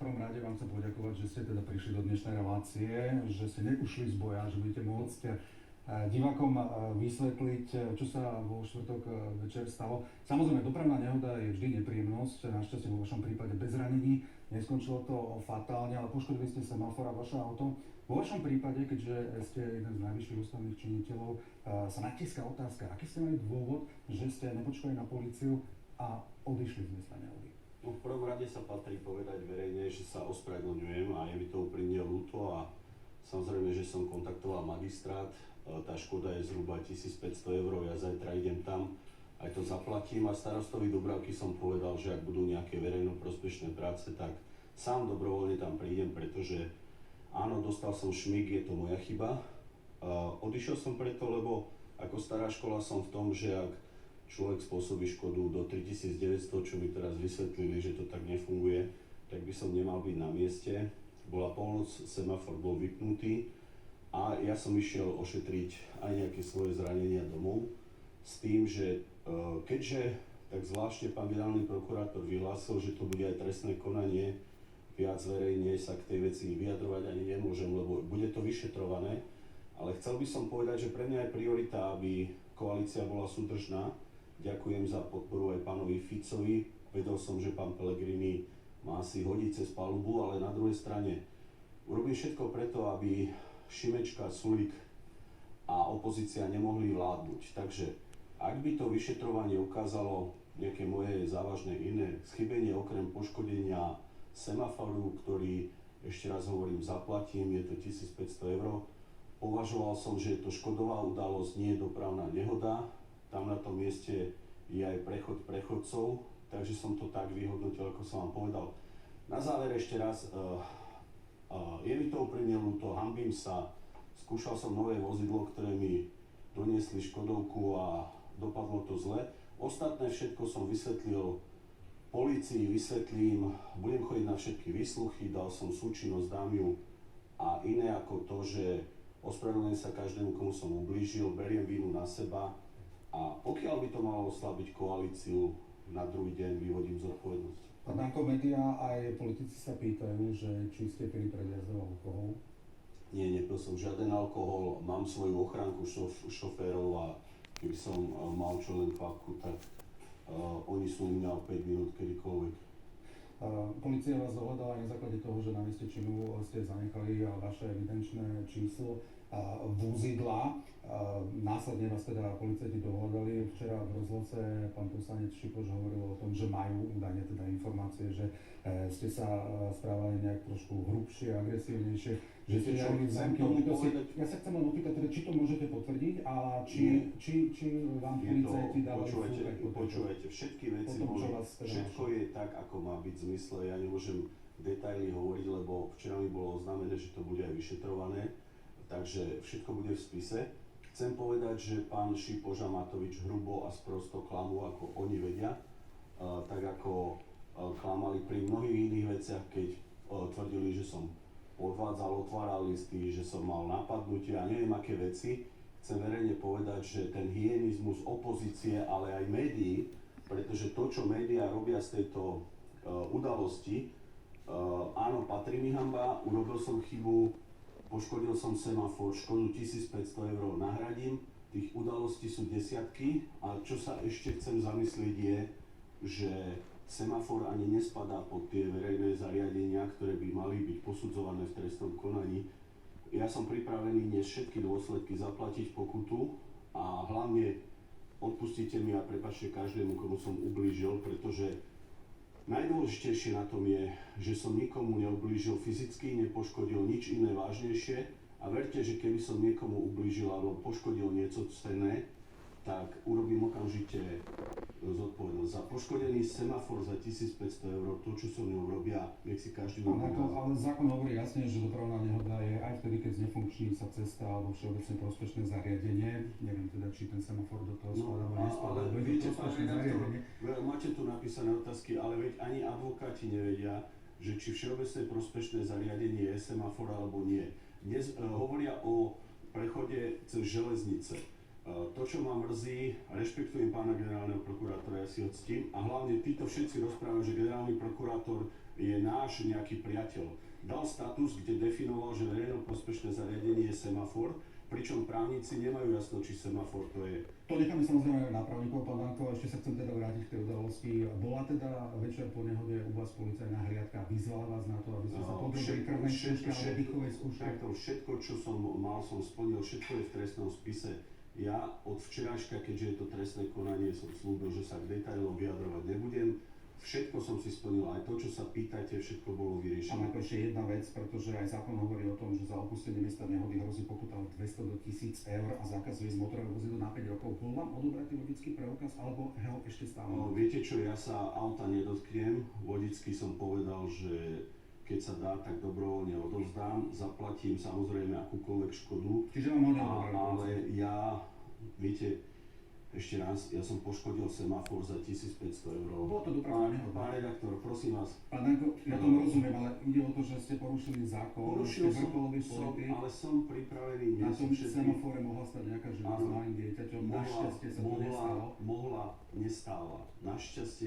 prvom rade vám chcem poďakovať, že ste teda prišli do dnešnej relácie, že ste neušli z boja, že budete môcť divákom vysvetliť, čo sa vo štvrtok večer stalo. Samozrejme, dopravná nehoda je vždy nepríjemnosť, našťastie vo vašom prípade bez ranení. Neskončilo to fatálne, ale poškodili ste semafor a vaše auto. Vo vašom prípade, keďže ste jeden z najvyšších ústavných činiteľov, sa natíska otázka, aký ste mali dôvod, že ste nepočkali na políciu a odišli z miesta nehody? No, v prvom rade sa patrí povedať verejne, že sa ospravedlňujem a je mi to úprimne ľúto a samozrejme, že som kontaktoval magistrát. Tá škoda je zhruba 1500 €, ja zajtra idem tam, aj to zaplatím a starostovi Dubravky som povedal, že ak budú nejaké verejnoprospešné práce, tak sám dobrovoľne tam prídem, pretože áno, dostal som šmík, je to moja chyba. Odišiel som preto, lebo ako stará škola som v tom, že ak človek spôsobí škodu do 3900, čo mi teraz vysvetlili, že to tak nefunguje, tak by som nemal byť na mieste. Bola polnoc, semafor bol vypnutý a ja som išiel ošetriť aj nejaké svoje zranenia domov s tým, že keďže tak zvláštne pán generálny prokurátor vyhlásil, že to bude aj trestné konanie, viac verejne sa k tej veci vyjadrovať ani nemôžem, lebo bude to vyšetrované, ale chcel by som povedať, že pre mňa je priorita, aby koalícia bola súdržná. Ďakujem za podporu aj pánovi Ficovi. Vedel som, že pán Pellegrini má si hodiť cez palubu, ale na druhej strane urobím všetko preto, aby Šimečka, Sulík a opozícia nemohli vládnuť. Takže ak by to vyšetrovanie ukázalo nejaké moje závažné iné schybenie, okrem poškodenia semaforu, ktorý, ešte raz hovorím, zaplatím, je to 1500 €, považoval som, že je to škodová udalosť, nie je dopravná nehoda. Tam na tom mieste je aj prechod prechodcov, takže som to tak vyhodnotil, ako som vám povedal. Na záver ešte raz, je mi to úprimne ľúto, hanbím sa, skúšal som nové vozidlo, ktoré mi doniesli Škodovku a dopadlo to zle. Ostatné všetko som vysvetlil polícii, vysvetlím, budem chodiť na všetky výsluchy, dal som súčinnosť, dám ju a iné ako to, že ospravedlňujem sa každému, komu som ublížil, beriem vinu na seba a pokiaľ by to malo oslabiť koalíciu, na druhý deň vyhodím zodpovednosť. Ako médiá aj politici sa pýtajú, že či ste pili pred jazdou alkohol? Nie, nepil som žiaden alkohol, mám svoju ochránku šoférov a keby som mal čo len kvapku, tak oni sú u mňa o 5 minút kedykoľvek. Polícia vás dohľadala na základe toho, že na mieste činu ste zanechali vaše evidenčné číslo vozidla. Následne vás teda policajti dohľadali. Včera v rozhlase pán poslanec Šipoš hovoril o tom, že majú údajne teda informácie, že ste sa správali nejak trošku hrubšie, agresívnejšie, že ste dali zámky obytosti. Ja sa chcem len opýtať, teda, či to môžete potvrdiť a či vám policajti dávali fúkať. Počúvajte, všetky veci boli, všetko je tak, ako má byť v zmysle, ja nemôžem detaily hovoriť, lebo včera mi bolo oznámené, že to bude aj vyšetrované, takže všetko bude v spise. Chcem povedať, že pán Šipoš a Matovič hrubo a sprosto klamú, ako oni vedia, tak ako klamali pri mnohých iných veciach, keď tvrdili, že som podvádzal, otváral listy, že som mal napadnutie a neviem aké veci. Chcem verejne povedať, že ten hyenizmus opozície, ale aj médií, pretože to, čo médiá robia z tejto udalosti, áno, patrí mi hanba, urobil som chybu, poškodil som semafor, škodu 1500 € nahradím, tých udalostí sú desiatky a čo sa ešte chcem zamyslieť je, že semafor ani nespadá pod tie verejné zariadenia, ktoré by mali byť posudzované v trestnom konaní. Ja som pripravený niesť všetky dôsledky, zaplatiť pokutu a hlavne odpustite mi a prepáčte každému, komu som ublížil, pretože najdôležitejšie na tom je, že som nikomu neublížil fyzicky, nepoškodil nič iné vážnejšie a verte, že keby som niekomu ublížil alebo poškodil niečo cenné, tak urobím okamžite zodpovednosť. Za poškodený semafor za 1500 €, to, čo som ňou robia, nech si každý uvedomí. Ale zákon hovorí jasne, že dopravná nehoda je aj vtedy, keď znefunkční sa cesta alebo všeobecne prospešné zariadenie. Neviem teda, či ten semafor do toho spadá alebo nespadá. Ale viete, máte tu napísané otázky, ale veď ani advokáti nevedia, že či všeobecne prospešné zariadenie je semafor alebo nie. Dnes hovoria o prechode cez železnice. To, čo ma mrzí, rešpektujem pána generálneho prokurátora, ja si ho ctím a hlavne títo všetci rozprávajú, že generálny prokurátor je náš nejaký priateľ. Dal status, kde definoval, že verejnoprospešné zariadenie je semafor, pričom právnici nemajú jasno, či semafor to je. To necháme samozrejme na právnikov, pán Danko, ešte sa chcem teda vrátiť k tej udalosti. Bola teda večer po nehode u vás policajná hliadka, vyzvala vás na to, aby ste sa podrobili krvnej skúške alebo dýchovej skúške? Takto, všetko, čo som mal, som splnil, všetko je v trestnom spise. Ja od včerajška, keďže je to trestné konanie, som slúbil, že sa k detailom vyjadrovať nebudem. Všetko som si splnil, aj to, čo sa pýtate, všetko bolo A vyriešené. ako ešte jedna vec, pretože aj zákon hovorí o tom, že za opustenie miesta nehody hrozí pokuta od 200 do 1000 eur a zákaz viesť motorové vozidlo na 5 rokov. Bol vám odobratý vodický preukaz, alebo ho ešte stále? Viete čo, ja sa auta nedotknem, vodicky som povedal, že keď sa dá, tak dobrovoľne odovzdám, zaplatím samozrejme akúkoľvek škodu, Čiže vám ho neodobratý. ale ja, viete, ešte raz, ja som poškodil semafor za 1500 eur. Bolo to dopravná nehoda. Pán redaktor, prosím vás, Pán Danko, ja tomu rozumiem, ale ide o to, že ste porušili zákon, porušil ste vrcholový politik. ale som pripravený, Na nie tom sú všetky. semafore mohla stať nejaká žena s Áno. malým dieťaťom, našťastie sa to nestalo. Nestála. Našťastie